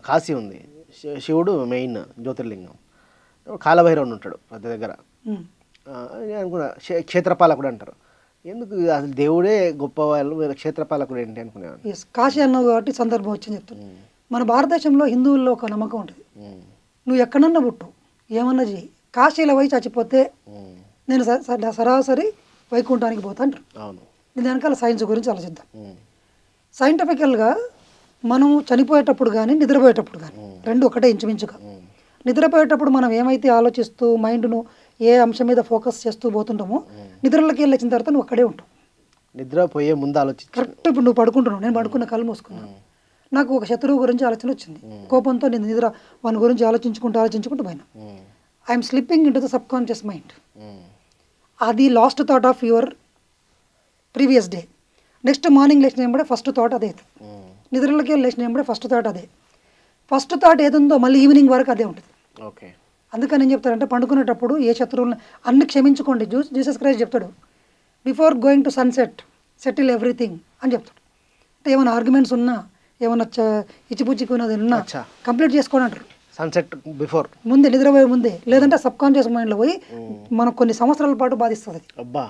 కాశీ ఉంది. శివుడు మెయిన్ జ్యోతిర్లింగం. కాలభైరవుడు ఉంటాడు ప్రతి దగ్గర. నేను అనుకున్నా క్షేత్రపాలకుడు అంటారు. ఎందుకు అసలు దేవుడే గొప్ప వాళ్ళు, క్షేత్రపాలకుడు ఏంటి అనుకునేవాడు. ఎస్, కాశీ అన్నావు కాబట్టి సందర్భం వచ్చింది చెప్తాను. మన భారతదేశంలో హిందువుల్లో ఒక నమ్మకం ఉంటుంది, నువ్వు ఎక్కడన్నా పుట్టు ఏమన్నా చెయ్యి, కాశీలో పోయి చచ్చిపోతే నేను సరాసరి వైకుంఠానికి పోతా అంటారు. అవును. దీని వెనకాల సైన్స్ గురించి ఆలోచిద్దాం. సైంటిఫికల్గా మనం చనిపోయేటప్పుడు కానీ నిద్రపోయేటప్పుడు కానీ రెండు ఒకటే ఇంచుమించుగా. నిద్రపోయేటప్పుడు మనం ఏమైతే ఆలోచిస్తూ మైండ్ను ఏ అంశం మీద ఫోకస్ చేస్తూ పోతుంటామో నిద్రలోకి వెళ్ళిన తర్వాత నువ్వు అక్కడే ఉంటావు. నిద్రపోయే ముందు ఆలోచించి కరెక్ట్. ఇప్పుడు నువ్వు పడుకుంటున్నావు, నేను పడుకున్న కళ్ళు మూసుకున్నాను, నాకు ఒక శత్రువు గురించి ఆలోచన వచ్చింది, కోపంతో నేను నిద్ర వాని గురించి ఆలోచించుకుంటూ పోయినా. I'm slipping into the subconscious mind. అది last thought of your previous day. Next morning లేచిన ఏమంటే ఫస్ట్ థాట్ అదే అవుతుంది. నిద్రలోకి వెళ్ళి లేచిన ఏమంటే ఫస్ట్ థాట్ అదే. ఫస్ట్ థాట్ ఏదుందో మళ్ళీ ఈవినింగ్ వరకు అదే ఉంటుంది. ఓకే. అందుకని ఏం చెప్తారంటే పండుకునేటప్పుడు ఏ శత్రువులను అన్ని క్షమించుకోండి. జీసస్ క్రైస్ట్ చెప్తాడు, before going to sunset settle everything అని చెప్తాడు. అంటే ఏమైనా ఆర్గ్యుమెంట్స్ ఉన్నా, ఏమైనా ఇచ్చిపుచ్చికున్నది ఉన్నా కంప్లీట్ చేసుకోండి అంటారు. సన్సెట్ బిఫోర్, ముందే, నిద్రపోయే ముందే. లేదంటే సబ్ కాన్షియస్ మైండ్లో పోయి మనకు కొన్ని సంవత్సరాల పాటు బాధిస్తుంది. అబ్బా.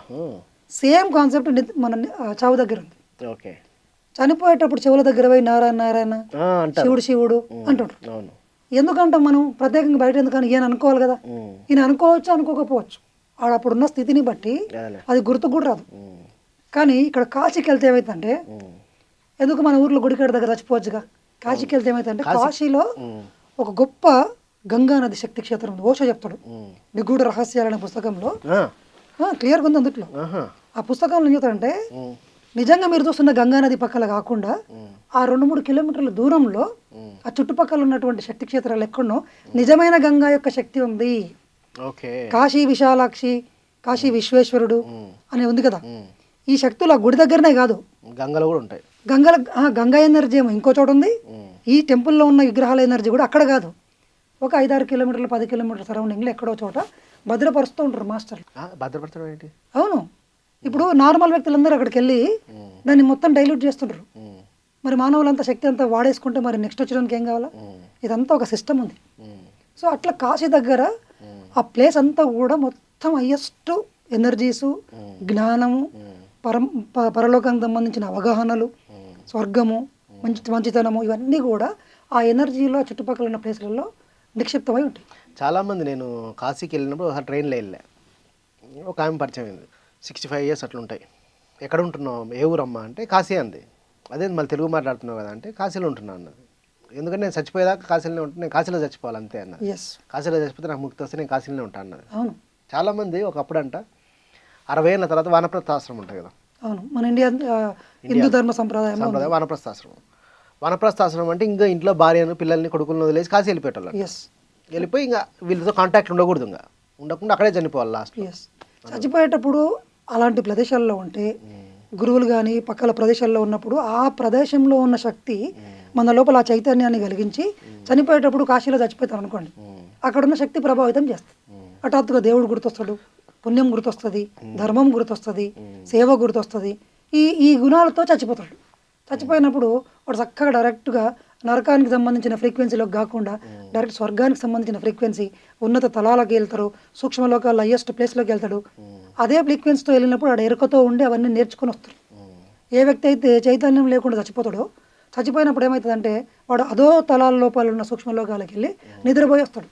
సేమ్ కాన్సెప్ట్ మన చావు దగ్గర ఉంది. ఓకే. చనిపోయేటప్పుడు చెవుల దగ్గర పోయి నారాయణ నారాయణ, శివుడు శివుడు అంటుంటారు. ఎందుకంటే మనం ప్రత్యేకంగా బయట ఎందుకని ఈయన అనుకోవాలి కదా. ఈయన అనుకోవచ్చు, అనుకోకపోవచ్చు, ఆడ అప్పుడున్న స్థితిని బట్టి అది గుర్తుకు కూడా రాదు. కానీ ఇక్కడ కాశీకి వెళ్తే ఏమైతుందంటే, ఎందుకు మన ఊర్లో గుడికాడ దగ్గర చచ్చిపోవచ్చుగా, కాశీకి వెళ్తే ఏమైతుందంటే కాశీలో ఒక గొప్ప గంగా నది శక్తి క్షేత్రం ఉంది. ఓషో చెప్తాడు నిగూఢ రహస్యాలు అనే పుస్తకంలో, క్లియర్గా ఉంది అందుట్లో. ఆ పుస్తకంలో ఏం చెప్తాడంటే, నిజంగా మీరు చూస్తున్న గంగా నది పక్కల కాకుండా ఆ 2-3 కిలోమీటర్ల దూరంలో ఆ చుట్టుపక్కల ఉన్నటువంటి శక్తి క్షేత్రాలు ఎక్కడనో నిజమైన గంగా యొక్క శక్తి ఉంది. కాశీ విశాలాక్షి, కాశీ విశ్వేశ్వరుడు అని ఉంది కదా. ఈ శక్తులు ఆ గుడి దగ్గరనే కాదు, గంగలో కూడా ఉంటాయి. గంగా ఎనర్జీ ఏమో ఇంకో చోట ఉంది. ఈ టెంపుల్లో ఉన్న విగ్రహాల ఎనర్జీ కూడా అక్కడ కాదు, ఒక 5-6 కిలోమీటర్లు 10 కిలోమీటర్ల సరౌండింగ్లో ఎక్కడో చోట భద్రపరుస్తూ ఉంటారు మాస్టర్లు. భద్రపరచడం ఏంటి? అవును. ఇప్పుడు నార్మల్ వ్యక్తులందరూ అక్కడికి వెళ్ళి దాన్ని మొత్తం డైల్యూట్ చేస్తుంటారు. మరి మానవులంతా శక్తి అంతా వాడేసుకుంటే మరి నెక్స్ట్ వచ్చడానికి ఏం కావాలా? ఇదంతా ఒక సిస్టమ్ ఉంది. సో అట్లా కాశీ దగ్గర ఆ ప్లేస్ అంతా కూడా మొత్తం హయ్యెస్ట్ ఎనర్జీసు, జ్ఞానము, పరలోకానికి సంబంధించిన అవగాహనలు, స్వర్గము, మంచితనము, ఇవన్నీ కూడా ఆ ఎనర్జీలో చుట్టుపక్కల ఉన్న ప్లేస్లలో నిక్షిప్తమై ఉంటాయి. చాలామంది, నేను కాశీకి వెళ్ళినప్పుడు ఒకసారి ట్రైన్లో వెళ్ళా, ఒక ఆమె పరిచయం అయింది. 65 ఇయర్స్ అట్లా ఉంటాయి. ఎక్కడ ఉంటున్నావు, ఏ ఊరమ్మా అంటే కాశీ అంది. అదే మళ్ళీ తెలుగు మాట్లాడుతున్నావు కదా అంటే కాశీలో ఉంటున్నాను అన్నది. ఎందుకంటే నేను చచ్చిపోయేదాకా కాశీలోనే ఉంటాను, నేను కాశీలో చచ్చిపోవాలి అంతే అన్నది. కాశీలో చచ్చిపోతే నాకు ముక్తి వస్తే నేను కాశీలోనే ఉంటాను అన్నది. చాలామంది ఒకప్పుడు అంట 60 ఏళ్ళ తర్వాత వానప్రస్థాశ్రమం ఉంటుంది కదా. అవును, మన ఇండియా హిందూ ధర్మ సంప్రదాయం వానప్రస్థాశ్రమం. వానప్రస్థాశ్రమం అంటే ఇంకా ఇంట్లో భార్యను పిల్లల్ని కొడుకులను వదిలేసి కాశీ వెళ్ళిపోయేటోళ్ళు. వెళ్ళిపోయి ఇంకా వీళ్ళతో కాంటాక్ట్ ఉండకూడదు, ఇంకా ఉండకుండా అక్కడే చనిపోవాలి లాస్ట్. చచ్చిపోయేటప్పుడు అలాంటి ప్రదేశాల్లో ఉంటే, గురువులు కానీ పక్కల ప్రదేశాల్లో ఉన్నప్పుడు ఆ ప్రదేశంలో ఉన్న శక్తి మన లోపల ఆ చైతన్యాన్ని కలిగించి చనిపోయేటప్పుడు కాశీలో చచ్చిపోతారు అనుకోండి, అక్కడున్న శక్తి ప్రభావితం చేస్తుంది. హఠాత్తుగా దేవుడు గుర్తొస్తాడు, పుణ్యం గుర్తొస్తుంది, ధర్మం గుర్తొస్తుంది, సేవ గుర్తొస్తుంది. ఈ గుణాలతో చచ్చిపోతాడు. చచ్చిపోయినప్పుడు వాడు చక్కగా డైరెక్ట్గా నరకానికి సంబంధించిన ఫ్రీక్వెన్సీలోకి కాకుండా డైరెక్ట్ స్వర్గానికి సంబంధించిన ఫ్రీక్వెన్సీ, ఉన్నత తలాలకు వెళ్తారు, సూక్ష్మలోకాల హయ్యెస్ట్ ప్లేస్లోకి వెళ్తాడు. అదే ఫ్రీక్వెన్సీతో వెళ్ళినప్పుడు ఆడ ఎరుకతో ఉండి అవన్నీ నేర్చుకొని వస్తాడు. ఏ వ్యక్తి అయితే చైతన్యం లేకుండా చచ్చిపోతాడో, చచ్చిపోయినప్పుడు ఏమవుతుందంటే వాడు అదో తలాల లోపాలు ఉన్న సూక్ష్మలోకాలకు వెళ్ళి నిద్రపోయి వస్తాడు.